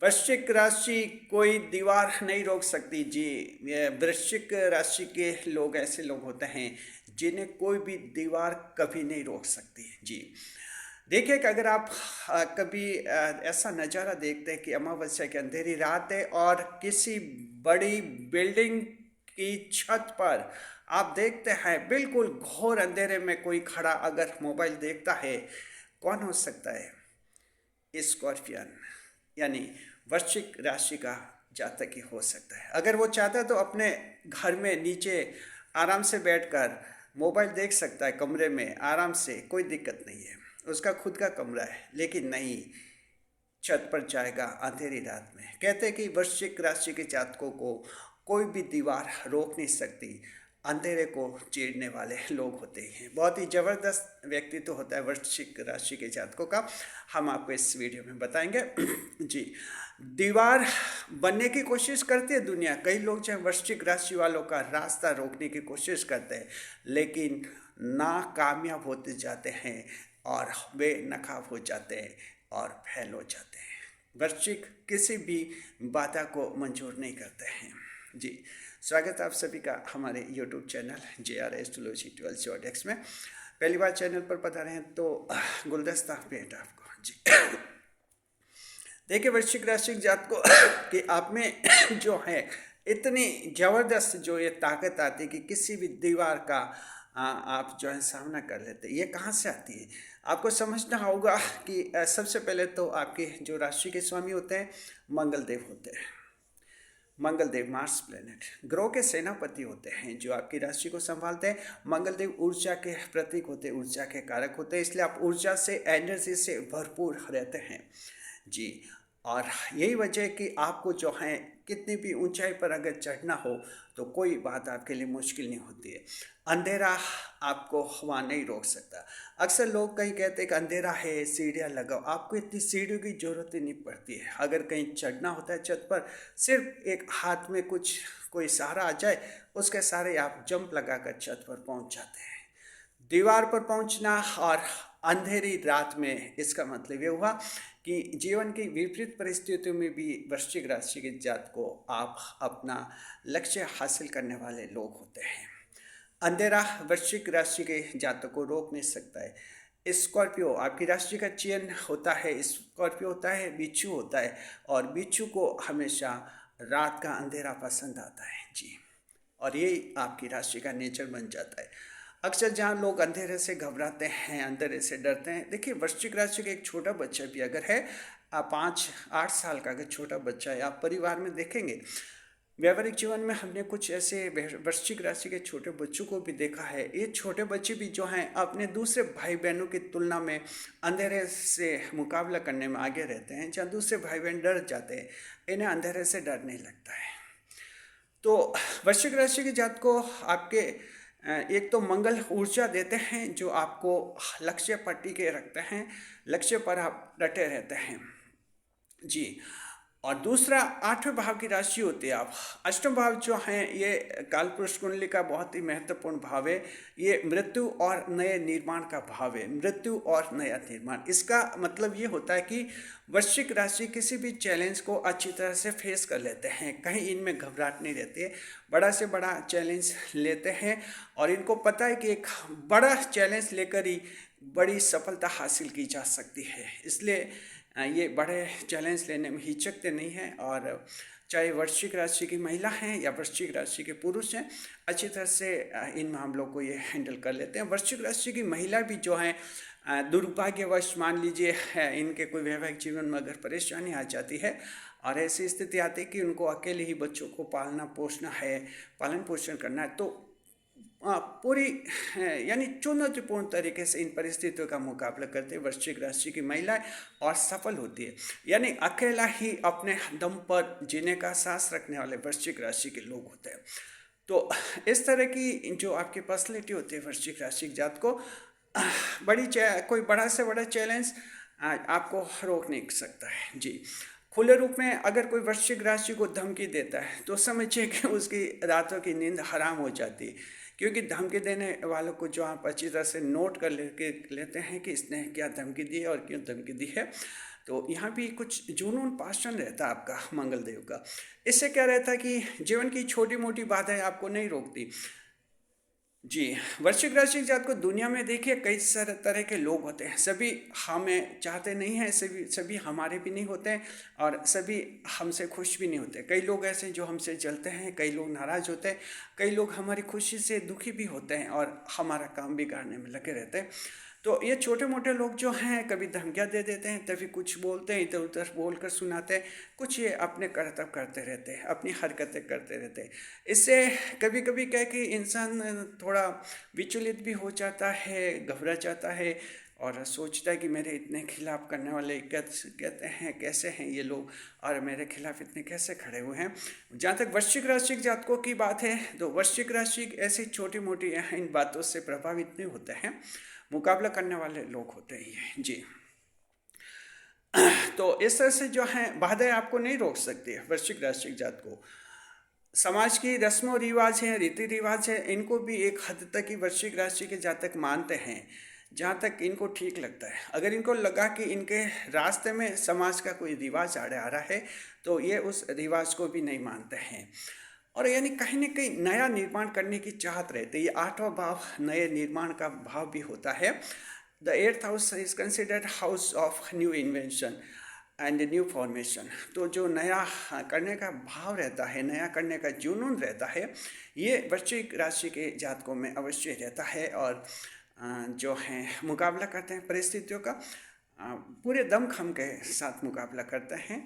वृश्चिक राशि कोई दीवार नहीं रोक सकती जी। ये वृश्चिक राशि के लोग ऐसे लोग होते हैं जिन्हें कोई भी दीवार कभी नहीं रोक सकती जी। देखिए कि अगर आप कभी ऐसा नज़ारा देखते हैं कि अमावस्या की अंधेरी रात है और किसी बड़ी बिल्डिंग की छत पर आप देखते हैं बिल्कुल घोर अंधेरे में कोई खड़ा अगर मोबाइल देखता है, कौन हो सकता है? स्कॉर्पियन, यानी वृश्चिक राशि का जातक ही हो सकता है। अगर वो चाहता है तो अपने घर में नीचे आराम से बैठकर मोबाइल देख सकता है, कमरे में आराम से, कोई दिक्कत नहीं है, उसका खुद का कमरा है। लेकिन नहीं, छत पर जाएगा अंधेरी रात में। कहते हैं कि वृश्चिक राशि के जातकों को कोई भी दीवार रोक नहीं सकती। अंधेरे को चीरने वाले लोग होते हैं। बहुत ही ज़बरदस्त व्यक्तित्व होता है वृश्चिक राशि के जातकों का। हम आपको इस वीडियो में बताएंगे जी। दीवार बनने की कोशिश करती है दुनिया। कई लोग जो है वृश्चिक राशि वालों का रास्ता रोकने की कोशिश करते हैं, लेकिन नाकामयाब होते जाते हैं और वे नाकाम हो जाते हैं और फेल हो जाते हैं। वृश्चिक किसी भी बाधा को मंजूर नहीं करते हैं जी। स्वागत है आप सभी का हमारे YouTube चैनल JR एस्ट्रोलॉजी 12 में। पहली बार चैनल पर पधारे हैं तो गुलदस्ता भेंट आपको जी। देखिए वृश्चिक राशि जातकों कि आप में जो है इतनी ज़बरदस्त जो ये ताकत आती है कि किसी भी दीवार का आप जो है सामना कर लेते हैं। ये कहाँ से आती है? आपको समझना होगा कि सबसे पहले तो आपके जो राशि के स्वामी होते हैं मंगल देव होते हैं। मंगल देव मार्स प्लेनेट ग्रह के सेनापति होते हैं जो आपकी राशि को संभालते हैं। मंगल देव ऊर्जा के प्रतीक होते हैं, ऊर्जा के कारक होते हैं, इसलिए आप ऊर्जा से, एनर्जी से भरपूर रहते हैं जी। और यही वजह है कि आपको जो है कितनी भी ऊंचाई पर अगर चढ़ना हो तो कोई बात आपके लिए मुश्किल नहीं होती है। अंधेरा आपको वहाँ नहीं रोक सकता। अक्सर लोग कहीं कहते हैं कि अंधेरा है, सीढ़ियाँ लगाओ। आपको इतनी सीढ़ियों की ज़रूरत ही नहीं पड़ती है। अगर कहीं चढ़ना होता है छत पर, सिर्फ एक हाथ में कुछ कोई सहारा आ जाए, उसके सहारे आप जंप लगाकर छत पर पहुँच जाते हैं। दीवार पर पहुंचना और अंधेरी रात में, इसका मतलब ये हुआ कि जीवन की विपरीत परिस्थितियों में भी वृश्चिक राशि के जात को आप अपना लक्ष्य हासिल करने वाले लोग होते हैं। अंधेरा वृश्चिक राशि के जातकों को रोक नहीं सकता है। स्कॉर्पियो आपकी राशि का चयन होता है। स्कॉर्पियो होता है, बिच्छू होता है, और बिच्छू को हमेशा रात का अंधेरा पसंद आता है जी। और यही आपकी राशि का नेचर बन जाता है। अक्सर जहाँ लोग अंधेरे से घबराते हैं, अंधेरे से डरते हैं, देखिए वृश्चिक राशि का एक छोटा बच्चा भी अगर है, 5-8 साल का अगर छोटा बच्चा है, आप परिवार में देखेंगे, व्यावहारिक जीवन में हमने कुछ ऐसे वृश्चिक राशि के छोटे बच्चों को भी देखा है। ये छोटे बच्चे भी जो हैं अपने दूसरे भाई बहनों की तुलना में अंधेरे से मुकाबला करने में आगे रहते हैं। जहाँ दूसरे भाई बहन डर जाते हैं, इन्हें अंधेरे से डर नहीं लगता है। तो वृश्चिक राशि के जात को आपके एक तो मंगल ऊर्जा देते हैं जो आपको लक्ष्य पर टिके रखते हैं, लक्ष्य पर आप डटे रहते हैं जी। और दूसरा 8वें भाव की राशि होती है आप। अष्टम भाव जो है ये कालपुरुष कुंडली का बहुत ही महत्वपूर्ण भाव है। ये मृत्यु और नए निर्माण का भाव है, मृत्यु और नया निर्माण। इसका मतलब ये होता है कि वृश्चिक राशि किसी भी चैलेंज को अच्छी तरह से फेस कर लेते हैं, कहीं इनमें घबराहट नहीं रहती है, बड़ा से बड़ा चैलेंज लेते हैं और इनको पता है कि एक बड़ा चैलेंज लेकर ही बड़ी सफलता हासिल की जा सकती है। इसलिए ये बड़े चैलेंज लेने में हिचकते नहीं हैं। और चाहे वृश्चिक राशि की महिला हैं या वृश्चिक राशि के पुरुष हैं, अच्छी तरह से इन मामलों को ये हैंडल कर लेते हैं। वृश्चिक राशि की महिला भी जो हैं दुर्भाग्यवश मान लीजिए इनके कोई वैवाहिक जीवन में अगर परेशानी आ जाती है और ऐसी स्थिति आती है कि उनको अकेले ही बच्चों को पालना पोसना है, पालन पोषण करना है, तो पूरी यानी चुनौतीपूर्ण तरीके से इन परिस्थितियों का मुकाबला करते वृश्चिक राशि की महिलाएं और सफल होती है। यानी अकेला ही अपने दम पर जीने का साहस रखने वाले वृश्चिक राशि के लोग होते हैं। तो इस तरह की जो आपकी पर्सनैलिटी होती है वृश्चिक राशि जात को, कोई बड़ा से बड़ा चैलेंज आपको रोक नहीं सकता है जी। खुले रूप में अगर कोई वृश्चिक राशि को धमकी देता है तो समझिए कि उसकी रातों की नींद हराम हो जाती है, क्योंकि धमकी देने वालों को जो आप अच्छी तरह से नोट कर लेते हैं कि इसने क्या धमकी दी है और क्यों धमकी दी है, तो यहाँ भी कुछ जुनून पाषण रहता है आपका मंगल देव का। इससे क्या रहता है कि जीवन की छोटी मोटी बाधाएं आपको नहीं रोकती। जी, वृश्चिक राशि के जातक को दुनिया में देखिए कई सारे तरह के लोग होते हैं। सभी हमें चाहते नहीं हैं, सभी सभी हमारे भी नहीं होते हैं, और सभी हमसे खुश भी नहीं होते। कई लोग ऐसे हैं जो हमसे जलते हैं, कई लोग नाराज होते हैं, कई लोग हमारी खुशी से दुखी भी होते हैं और हमारा काम बिगाड़ने में लगे रहते हैं। तो ये छोटे मोटे लोग जो हैं कभी धमकियाँ दे देते हैं, तभी कुछ बोलते हैं, इधर उधर बोल कर सुनाते हैं, कुछ ये अपने करतब करते रहते हैं, अपनी हरकतें करते रहते हैं। इससे कभी कभी क्या है कि इंसान थोड़ा विचलित भी हो जाता है, घबरा जाता है और सोचता है कि मेरे इतने खिलाफ करने वाले कहते हैं कैसे हैं ये लोग, और मेरे खिलाफ इतने कैसे खड़े हुए हैं। जहाँ तक वृश्चिक राशि के जातकों की बात है, तो वृश्चिक राशि ऐसी छोटी मोटी इन बातों से प्रभावित नहीं होते हैं, मुकाबला करने वाले लोग होते ही हैं। जी, तो इस तरह से जो है बाधाएं आपको नहीं रोक सकती है। वृश्चिक राशि के जातकों, समाज की रस्मों रिवाज हैं, रीति रिवाज है, इनको भी एक हद तक ही वृश्चिक राशि के जातक मानते हैं, जहाँ तक इनको ठीक लगता है। अगर इनको लगा कि इनके रास्ते में समाज का कोई रिवाज आड़े आ रहा है, तो ये उस रिवाज को भी नहीं मानते हैं, और यानी कहीं ना कहीं नया निर्माण करने की चाहत रहती है। ये आठवां भाव नए निर्माण का भाव भी होता है। The 8th house is considered house of new invention and new formation. तो जो नया करने का भाव रहता है, नया करने का जुनून रहता है, ये वृश्चिक राशि के जातकों में अवश्य रहता है, और जो है मुकाबला करते हैं परिस्थितियों का, पूरे दमखम के साथ मुकाबला करते हैं,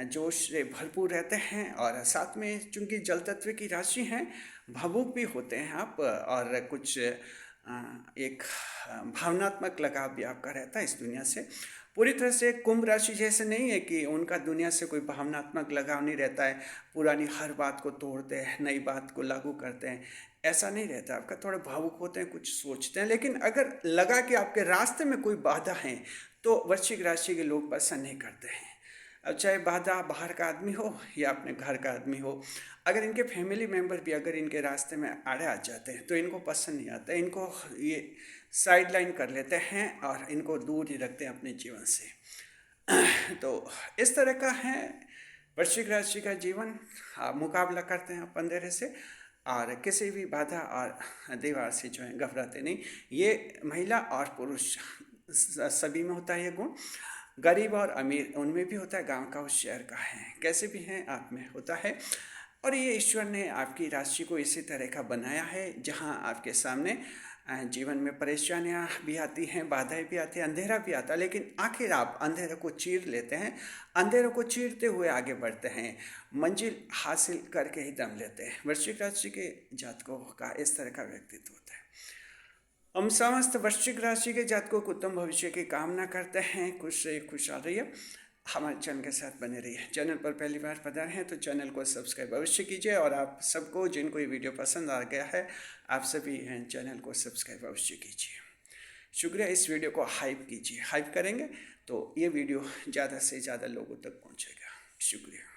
जोश से भरपूर रहते हैं, और साथ में चूंकि जल तत्व की राशि हैं, भावुक भी होते हैं आप, और कुछ एक भावनात्मक लगाव भी आपका रहता है इस दुनिया से। पूरी तरह से कुंभ राशि जैसे नहीं है कि उनका दुनिया से कोई भावनात्मक लगाव नहीं रहता है, पुरानी हर बात को तोड़ते हैं, नई बात को लागू करते हैं, ऐसा नहीं रहता आपका। थोड़े भावुक होते हैं, कुछ सोचते हैं, लेकिन अगर लगा कि आपके रास्ते में कोई बाधा है तो वृश्चिक राशि के लोग पसंद नहीं करते हैं। अब चाहे बाधा बाहर का आदमी हो या अपने घर का आदमी हो, अगर इनके फैमिली मेम्बर भी अगर इनके रास्ते में आड़े आ जाते हैं तो इनको पसंद नहीं आता, इनको ये साइड लाइन कर लेते हैं और इनको दूर ही रखते हैं अपने जीवन से। तो इस तरह का है वृश्चिक राशि का जीवन। मुकाबला करते हैं आप अंधेरे से, और किसी भी बाधा और दीवार से जो है घबराते नहीं। ये महिला और पुरुष सभी में होता है ये गुण, गरीब और अमीर उनमें भी होता है, गांव का और शहर का है, कैसे भी हैं आप में होता है। और ये ईश्वर ने आपकी राशि को इसी तरह का बनाया है, जहां आपके सामने जीवन में परेशानियां भी आती हैं, बाधाएं भी आती हैं, अंधेरा भी आता है, लेकिन आखिर आप अंधेरे को चीर लेते हैं, अंधेरों को चीरते हुए आगे बढ़ते हैं, मंजिल हासिल करके ही दम लेते हैं। वृश्चिक राशि के जातकों का इस तरह का व्यक्तित्व होता है। हम समस्त वृश्चिक राशि के जातकों को उत्तम भविष्य की कामना करते हैं। खुश रहिए, खुशहाल रहिए, हमारे चैनल के साथ बने रहिए। चैनल पर पहली बार पधारे हैं तो चैनल को सब्सक्राइब अवश्य कीजिए, और आप सबको जिनको ये वीडियो पसंद आ गया है, आप सभी चैनल को सब्सक्राइब अवश्य कीजिए। शुक्रिया। इस वीडियो को हाइप कीजिए, हाइप करेंगे तो ये वीडियो ज़्यादा से ज़्यादा लोगों तक पहुँचेगा। शुक्रिया।